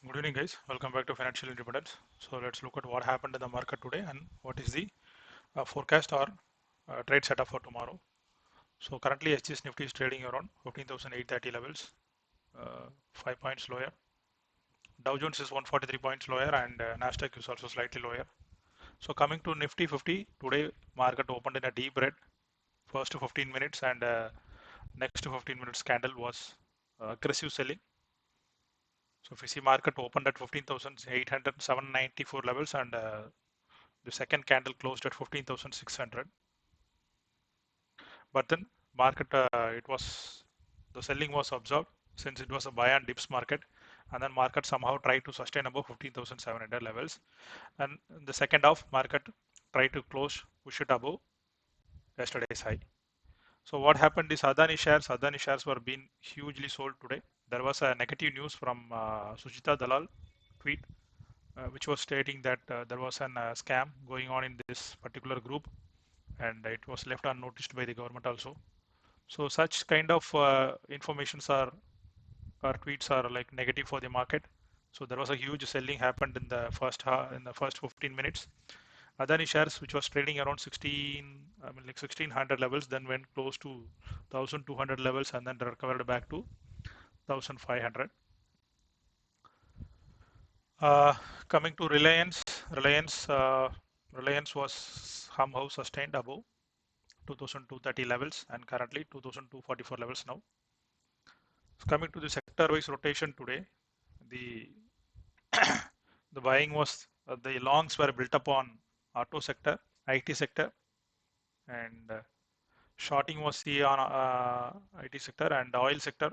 Good evening, guys. Welcome back to Financial Independence. So let's look at what happened in the market today and what is the forecast or trade setup for tomorrow. So currently, HGS Nifty is trading around 15,830 levels, 5 points lower. Dow Jones is 143 points lower, and Nasdaq is also slightly lower. So coming to Nifty 50, today market opened in a deep red. First 15 minutes and next 15 minutes candle was aggressive selling. So if you see market opened at 15,800, 794 levels and the second candle closed at 15,600. But then market, the selling was observed since it was a buy and dips market. And then market somehow tried to sustain above 15,700 levels. And in the second half, market tried to push it above yesterday's high. So what happened is Adani shares were being hugely sold today. There was a negative news from Sujita Dalal tweet, which was stating that there was an scam going on in this particular group, and it was left unnoticed by the government also. So such kind of informations are or tweets are like negative for the market. So there was a huge selling happened in the in the first 15 minutes. Adani shares, which was trading around 1600 levels, then went close to 1200 levels and then recovered back to 1500. Uh, Coming to Reliance was somehow sustained above 2230 levels and currently 2244 levels now. Coming to the sector-wise rotation today, the the buying was the longs were built upon auto sector, IT sector, and shorting was seen on IT sector and oil sector,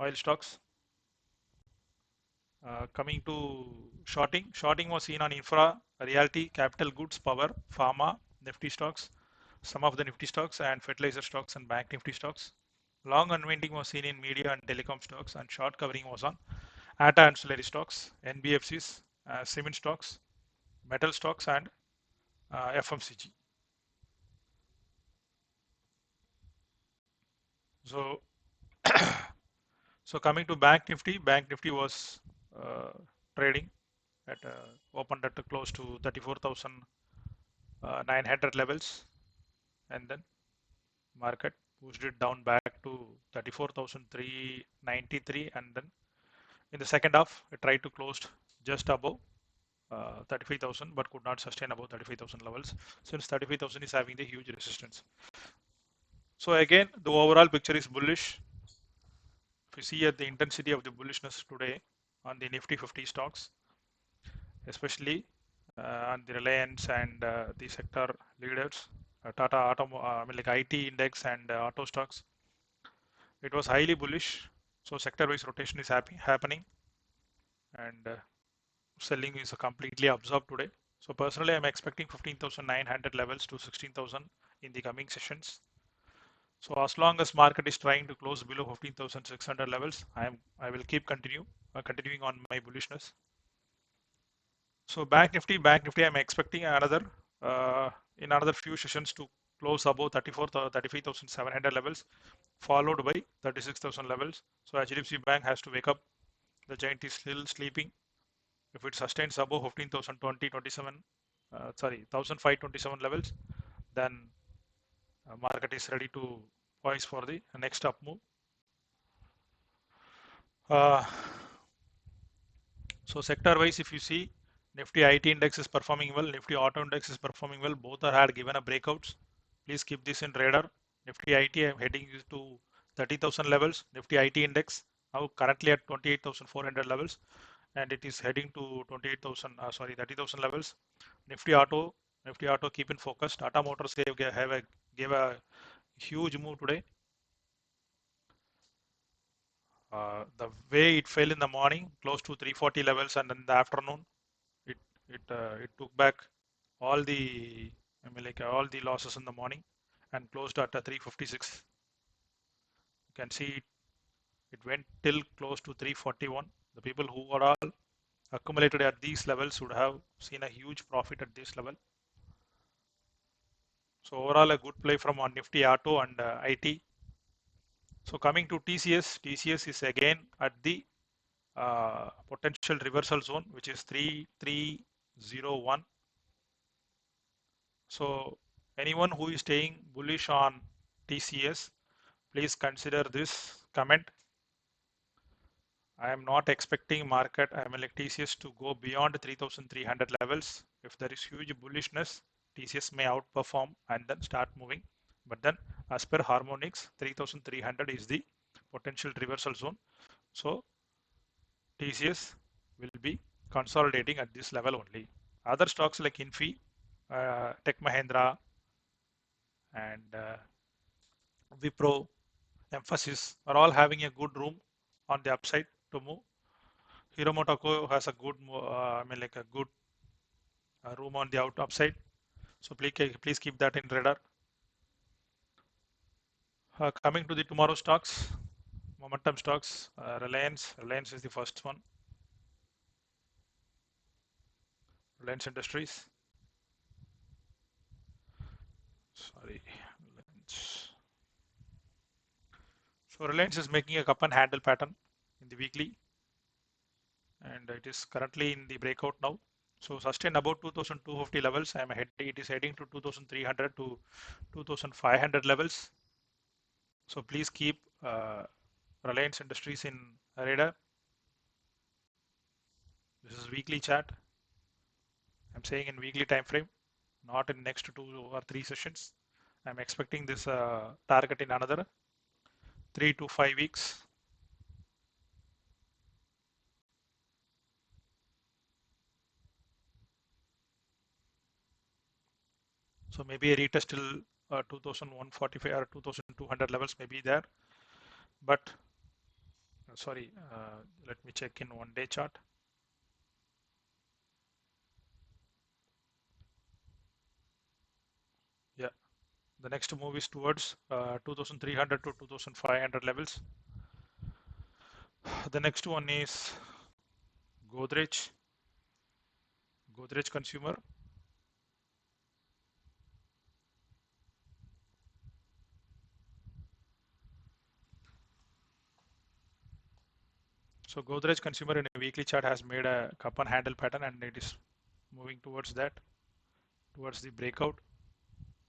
oil stocks. Coming to shorting was seen on infra, realty, capital goods, power, pharma, Nifty stocks, some of the Nifty stocks, and fertilizer stocks and bank Nifty stocks. Long unwinding was seen in media and telecom stocks, and short covering was on ATA ancillary stocks, NBFCs, cement stocks, metal stocks, and FMCG. So, so coming to Bank Nifty was uh, trading at opened at close to 34,900 levels, and then market pushed it down back to 34,393, and then in the second half it tried to close just above 35,000 but could not sustain above 35,000 levels since 35,000 is having the huge resistance. So again, the overall picture is bullish. If you see at the intensity of the bullishness today on the Nifty 50 stocks, especially on the Reliance and the sector leaders, Tata like IT index and auto stocks, it was highly bullish. So sector-wise rotation is happening, and selling is completely absorbed today. So personally, I'm expecting 15,900 levels to 16,000 in the coming sessions. So as long as market is trying to close below 15,600 levels, I will keep continuing on my bullishness. So Bank Nifty, I'm expecting in another few sessions to close above 35,700 levels, followed by 36,000 levels. So HDFC Bank has to wake up. The giant is still sleeping. If it sustains above 15,020, 27, 1,527 levels, then market is ready to poise for the next up move. Uh, so sector wise, if you see, Nifty IT index is performing well, Nifty auto index is performing well. Both are had given a breakouts. Please keep this in radar. Nifty IT, I'm heading to 30,000 levels. Nifty IT index now currently at 28,400 levels, and it is heading to 30,000 levels. Nifty Auto, keep in focus. Tata Motors gave a huge move today. The way it fell in the morning, close to 340 levels, and in the afternoon, it took back all the all the losses in the morning and closed at 356. You can see it went till close to 341. The people who are all accumulated at these levels would have seen a huge profit at this level. So overall, a good play from on Nifty Auto and IT. So coming to TCS is again at the potential reversal zone, which is 3301. So anyone who is staying bullish on TCS, please consider this comment. I am not expecting market, I mean like TCS to go beyond 3,300 levels. If there is huge bullishness, TCS may outperform and then start moving. But then as per Harmonix, 3,300 is the potential reversal zone. So TCS will be consolidating at this level only. Other stocks like Infi, Tech Mahindra, and Wipro, Emphasis are all having a good room on the upside to move. Hero Motoko has a good, I mean like a good room on the upside. So please keep that in radar. Coming to the tomorrow stocks, momentum stocks, Reliance is the first one. Reliance Industries. Sorry, Reliance. So Reliance is making a cup and handle pattern in the weekly, and it is currently in the breakout now. So sustain about 2250 levels. It is heading to 2300 to 2500 levels. So please keep Reliance Industries in radar. This is weekly chart. I'm saying in weekly time frame, not in next 2 or 3 sessions. I'm expecting this target in another 3 to 5 weeks. So maybe a retest till 2145 or 2200 levels may be there. But sorry, let me check in 1 day chart. Yeah, the next move is towards 2300 to 2500 levels. The next one is Godrej Consumer. So Godrej Consumer in a weekly chart has made a cup and handle pattern, and it is moving towards that, towards the breakout.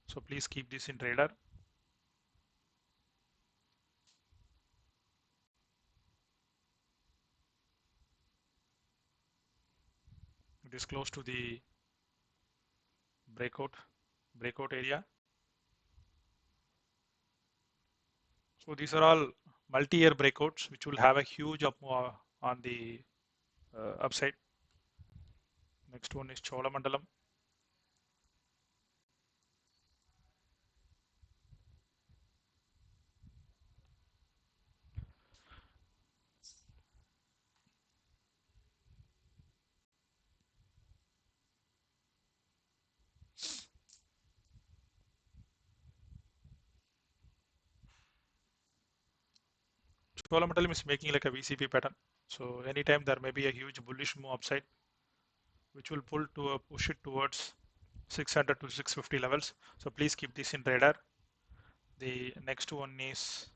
So please keep this in radar. It is close to the breakout area. So these are all multi-year breakouts, which will have a huge up on the upside. Next one is Cholamandalam. Cholamandalam is making like a VCP pattern. So anytime there may be a huge bullish move upside, which will push it towards 600 to 650 levels. So please keep this in radar. The next one is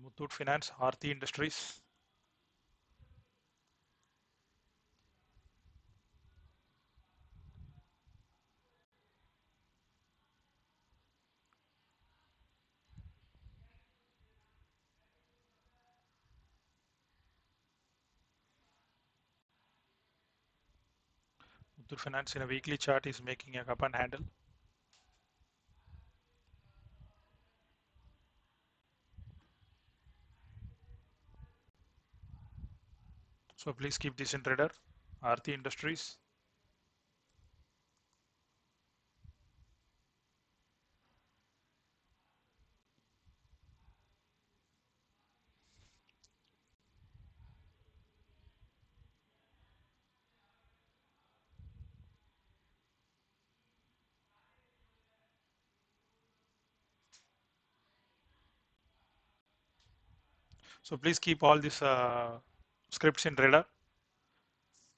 Muthoot Finance, Aarti Industries. Muthoot Finance in a weekly chart is making a cup and handle. So please keep this in radar. Aarti Industries. So please keep all these scripts in radar.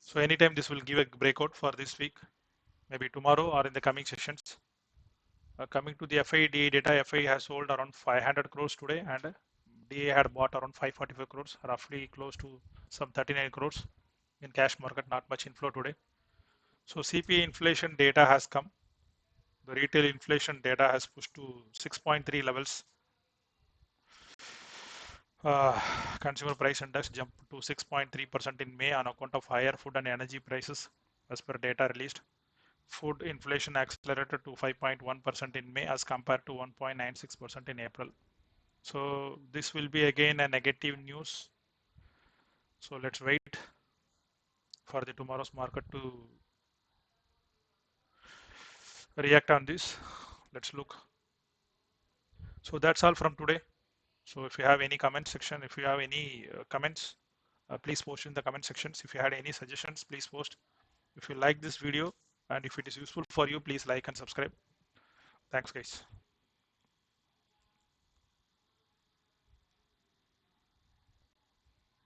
So anytime this will give a breakout for this week, maybe tomorrow or in the coming sessions. Coming to the FI DA data, FI has sold around 500 crores today, and DA had bought around 545 crores, roughly close to some 39 crores in cash market. Not much inflow today. So CPI inflation data has come. The retail inflation data has pushed to 6.3 levels. Consumer price index jumped to 6.3% in May on account of higher food and energy prices, as per data released. Food inflation accelerated to 5.1% in May as compared to 1.96% in April. So this will be again a negative news. So let's wait for the tomorrow's market to react on this. Let's look. So that's all from today. So if you have any comment section, if you have any comments, please post in the comment sections. If you had any suggestions, please post. If you like this video and if it is useful for you, please like and subscribe. Thanks, guys.